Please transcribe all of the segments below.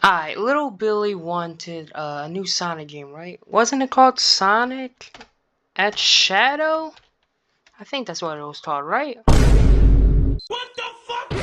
Alright, little Billy wanted a new Sonic game, right? Wasn't it called Sonic at Shadow? I think that's what it was called, right? What the fuck?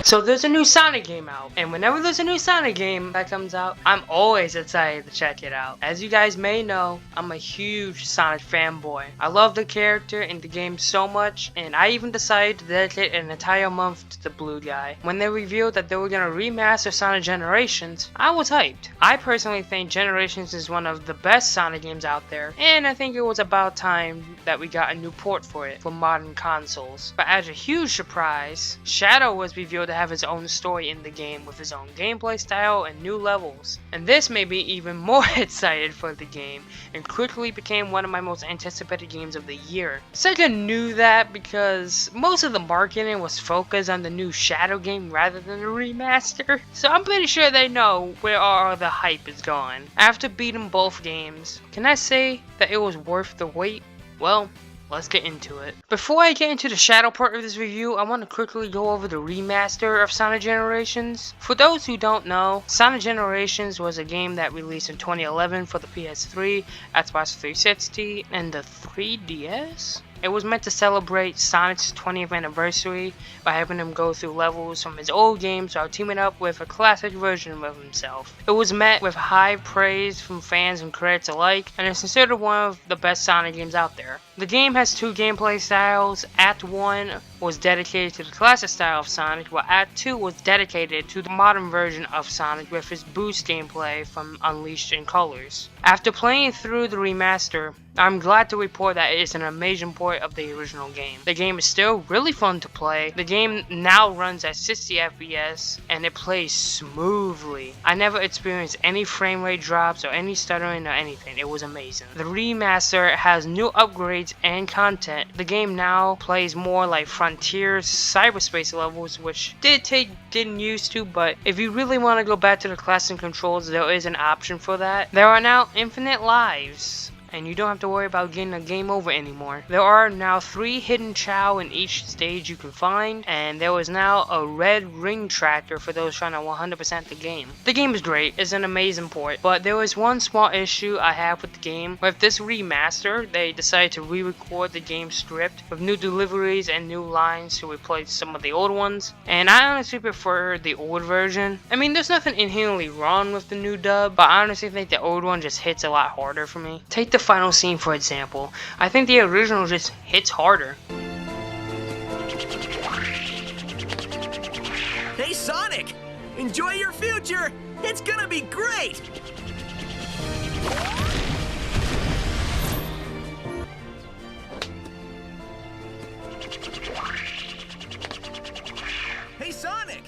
So there's a new Sonic game out, and whenever there's a new Sonic game that comes out, I'm always excited to check it out. As you guys may know, I'm a huge Sonic fanboy. I love the character and the game so much, and I even decided to dedicate an entire month to the blue guy. When they revealed that they were gonna remaster Sonic Generations, I was hyped. I personally think Generations is one of the best Sonic games out there, and I think it was about time that we got a new port for it for modern consoles. But as a huge surprise, Shadow was revealed to have his own story in the game with his own gameplay style and new levels. And this made me even more excited for the game and quickly became one of my most anticipated games of the year. Sega knew that because most of the marketing was focused on the new Shadow game rather than the remaster. So I'm pretty sure they know where all the hype is gone. After beating both games, can I say that it was worth the wait? Well, let's get into it. Before I get into the Shadow part of this review, I want to quickly go over the remaster of Sonic Generations. For those who don't know, Sonic Generations was a game that released in 2011 for the PS3, Xbox 360, and the 3DS. It was meant to celebrate Sonic's 20th anniversary by having him go through levels from his old games while teaming up with a classic version of himself. It was met with high praise from fans and critics alike, and is considered one of the best Sonic games out there. The game has two gameplay styles. Act 1 was dedicated to the classic style of Sonic, while Act 2 was dedicated to the modern version of Sonic with his boost gameplay from Unleashed in Colors. After playing through the remaster, I'm glad to report that it is an amazing port of the original game. The game is still really fun to play. The game now runs at 60 FPS and it plays smoothly. I never experienced any frame rate drops or any stuttering or anything. It was amazing. The remaster has new upgrades and content. The game now plays more like Frontier cyberspace levels, which did take getting used to, but if you really want to go back to the classic controls, there is an option for that. There are now infinite lives, and you don't have to worry about getting a game over anymore. There are now 3 hidden Chow in each stage you can find, and there is now a red ring tracker for those trying to 100% the game. The game is great, it's an amazing port, but there is one small issue I have with the game. With this remaster, they decided to re-record the game script with new deliveries and new lines to replace some of the old ones, and I honestly prefer the old version. I mean, there's nothing inherently wrong with the new dub, but I honestly think the old one just hits a lot harder for me. Take the final scene for example. I think the original just hits harder. Hey Sonic! Enjoy your future! It's gonna be great! Hey Sonic!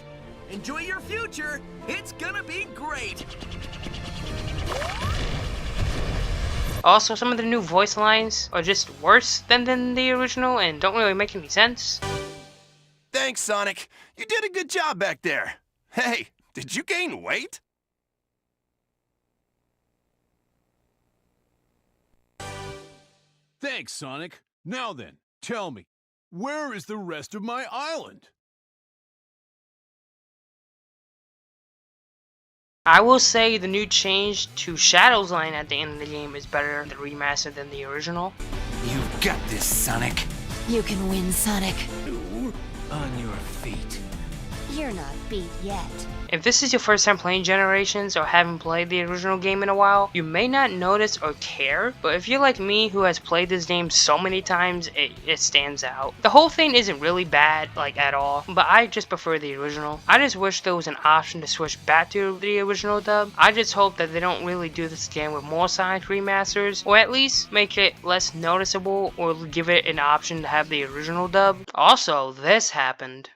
Enjoy your future! It's gonna be great! Also, some of the new voice lines are just worse than the original and don't really make any sense. Thanks, Sonic. You did a good job back there. Hey, did you gain weight? Thanks, Sonic. Now then, tell me, where is the rest of my island? I will say the new change to Shadow's line at the end of the game is better in the remaster than the original. You've got this, Sonic. You can win, Sonic. On your feet. You're not beat yet. If this is your first time playing Generations or haven't played the original game in a while, you may not notice or care, but if you're like me who has played this game so many times, it stands out. The whole thing isn't really bad, like at all, but I just prefer the original. I just wish there was an option to switch back to the original dub. I just hope that they don't really do this again with more Sonic remasters, or at least make it less noticeable or give it an option to have the original dub. Also, this happened.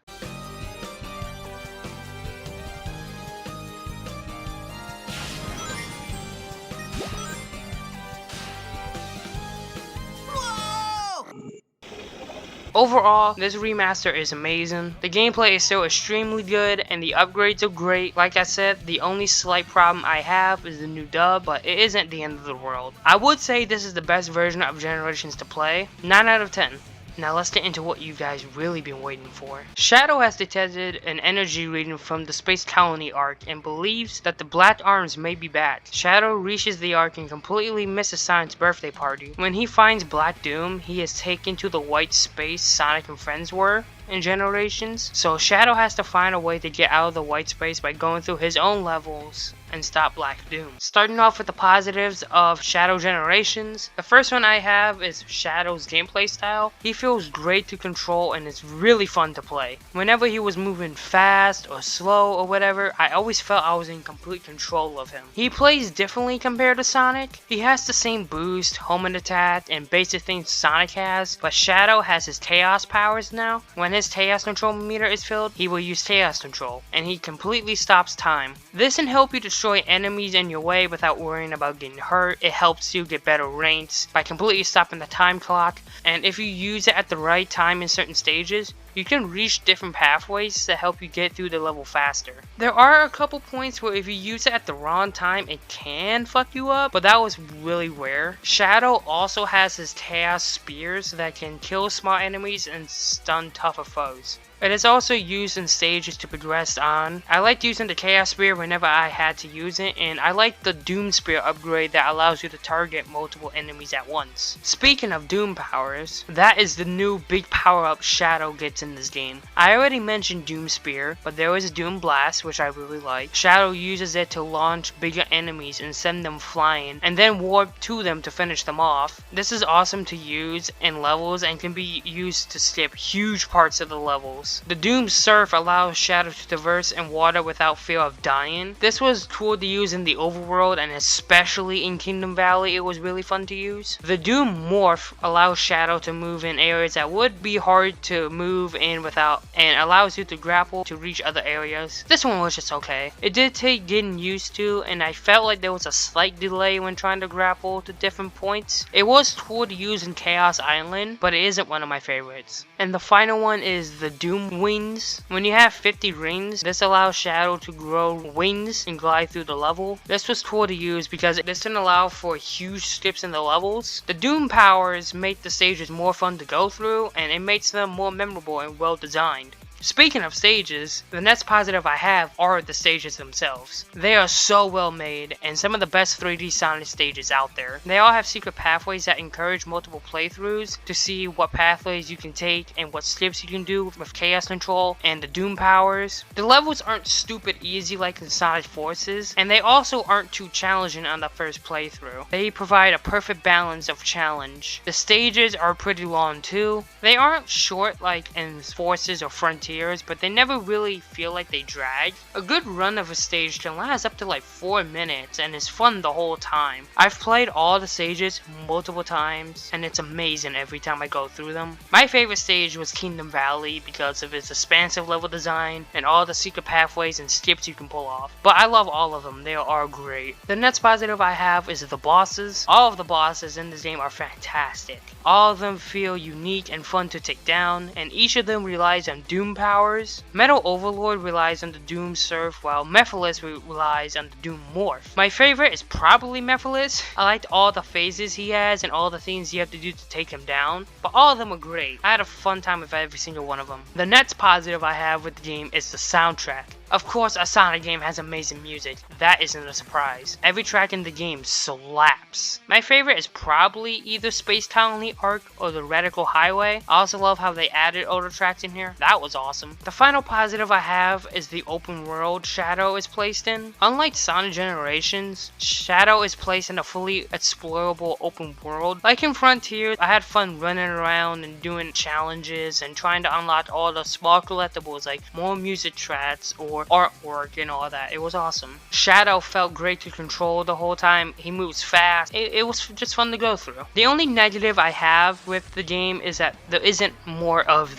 Overall, this remaster is amazing. The gameplay is still extremely good and the upgrades are great. Like I said, the only slight problem I have is the new dub, but it isn't the end of the world. I would say this is the best version of Generations to play. 9 out of 10. Now let's get into what you guys really been waiting for. Shadow has detected an energy reading from the Space Colony Arc and believes that the Black Arms may be back. Shadow reaches the Arc and completely misses Sonic's birthday party. When he finds Black Doom, he is taken to the white space Sonic and friends were in Generations, so Shadow has to find a way to get out of the white space by going through his own levels and stop Black Doom. Starting off with the positives of Shadow Generations, the first one I have is Shadow's gameplay style. He feels great to control and it's really fun to play. Whenever he was moving fast or slow or whatever, I always felt I was in complete control of him. He plays differently compared to Sonic. He has the same boost, homing attack, and basic things Sonic has, but Shadow has his Chaos powers now. When his Chaos Control meter is filled, he will use Chaos Control, and he completely stops time. This can help you destroy enemies in your way without worrying about getting hurt. It helps you get better ranks by completely stopping the time clock, and if you use it at the right time in certain stages, you can reach different pathways to help you get through the level faster. There are a couple points where if you use it at the wrong time, it can fuck you up, but that was really rare. Shadow also has his Chaos Spears that can kill small enemies and stun tougher foes. It is also used in stages to progress on. I liked using the Chaos Spear whenever I had to use it, and I like the Doom Spear upgrade that allows you to target multiple enemies at once. Speaking of Doom powers, that is the new big power up Shadow gets in this game. I already mentioned Doom Spear, but there is Doom Blast, which I really like. Shadow uses it to launch bigger enemies and send them flying, and then warp to them to finish them off. This is awesome to use in levels and can be used to skip huge parts of the levels. The Doom Surf allows Shadow to traverse in water without fear of dying. This was cool to use in the overworld, and especially in Kingdom Valley it was really fun to use. The Doom Morph allows Shadow to move in areas that would be hard to move in without, and allows you to grapple to reach other areas. This one was just okay. It did take getting used to, and I felt like there was a slight delay when trying to grapple to different points. It was cool to use in Chaos Island, but it isn't one of my favorites. And the final one is the Doom Wings. When you have 50 rings, this allows Shadow to grow wings and glide through the level. This was cool to use because this didn't allow for huge skips in the levels. The Doom powers make the stages more fun to go through, and it makes them more memorable and well designed. Speaking of stages, the next positive I have are the stages themselves. They are so well made and some of the best 3D Sonic stages out there. They all have secret pathways that encourage multiple playthroughs to see what pathways you can take and what skips you can do with Chaos Control and the Doom powers. The levels aren't stupid easy like in Sonic Forces, and they also aren't too challenging on the first playthrough. They provide a perfect balance of challenge. The stages are pretty long too. They aren't short like in Forces or Frontier, but they never really feel like they drag. A good run of a stage can last up to like 4 minutes and is fun the whole time. I've played all the stages multiple times and it's amazing every time I go through them. My favorite stage was Kingdom Valley because of its expansive level design and all the secret pathways and skips you can pull off. But I love all of them, they are great. The next positive I have is the bosses. All of the bosses in this game are fantastic. All of them feel unique and fun to take down, and each of them relies on Doom powers. Metal Overlord relies on the Doom Surf, while Mephiles relies on the Doom Morph. My favorite is probably Mephiles. I liked all the phases he has and all the things you have to do to take him down, but all of them are great. I had a fun time with every single one of them. The next positive I have with the game is the soundtrack. Of course, a Sonic game has amazing music. That isn't a surprise. Every track in the game slaps. My favorite is probably either Space Colony Arc or the Radical Highway. I also love how they added older tracks in here. That was awesome. The final positive I have is the open world Shadow is placed in. Unlike Sonic Generations, Shadow is placed in a fully explorable open world. Like in Frontier, I had fun running around and doing challenges and trying to unlock all the small collectibles like more music tracks or artwork and all that. It was awesome. Shadow felt great to control the whole time. He moves fast. It was just fun to go through. The only negative I have with the game is that there isn't more of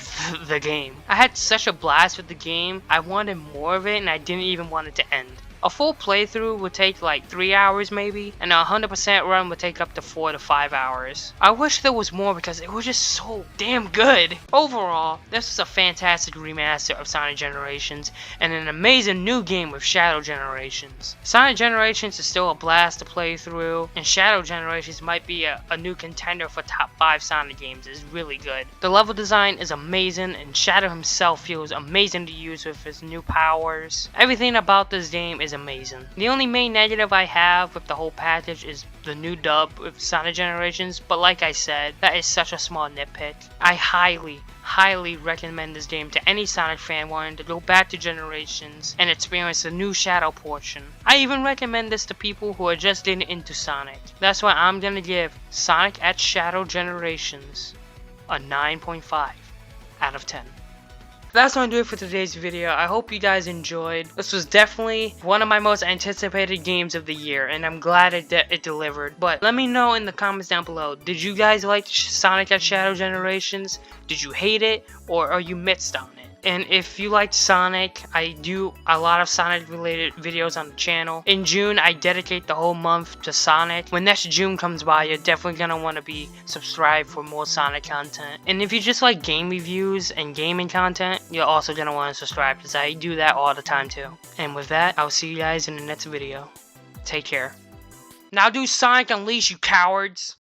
the game. I had such a blast with the game. I wanted more of it and I didn't even want it to end. A full playthrough would take like 3 hours maybe, and a 100% run would take up to 4 to 5 hours. I wish there was more because it was just so damn good. Overall, this was a fantastic remaster of Sonic Generations and an amazing new game with Shadow Generations. Sonic Generations is still a blast to play through, and Shadow Generations might be a new contender for top 5 Sonic games. It's really good. The level design is amazing, and Shadow himself feels amazing to use with his new powers. Everything about this game is amazing. The only main negative I have with the whole package is the new dub with Sonic Generations, but like I said, that is such a small nitpick. I highly recommend this game to any Sonic fan wanting to go back to Generations and experience the new Shadow portion. I even recommend this to people who are just getting into Sonic. That's why I'm gonna give Sonic X Shadow Generations a 9.5 out of 10. That's gonna do it for today's video. I hope you guys enjoyed. This was definitely one of my most anticipated games of the year, and I'm glad it delivered. But let me know in the comments down below, did you guys like Sonic X Shadow Generations? Did you hate it, or are you mixed on it? And if you liked Sonic, I do a lot of Sonic related videos on the channel. In June, I dedicate the whole month to Sonic. When next June comes by, you're definitely gonna want to be subscribed for more Sonic content. And if you just like game reviews and gaming content, you're also gonna want to subscribe because I do that all the time too. And with that, I'll see you guys in the next video. Take care. Now do Sonic Unleash, you cowards!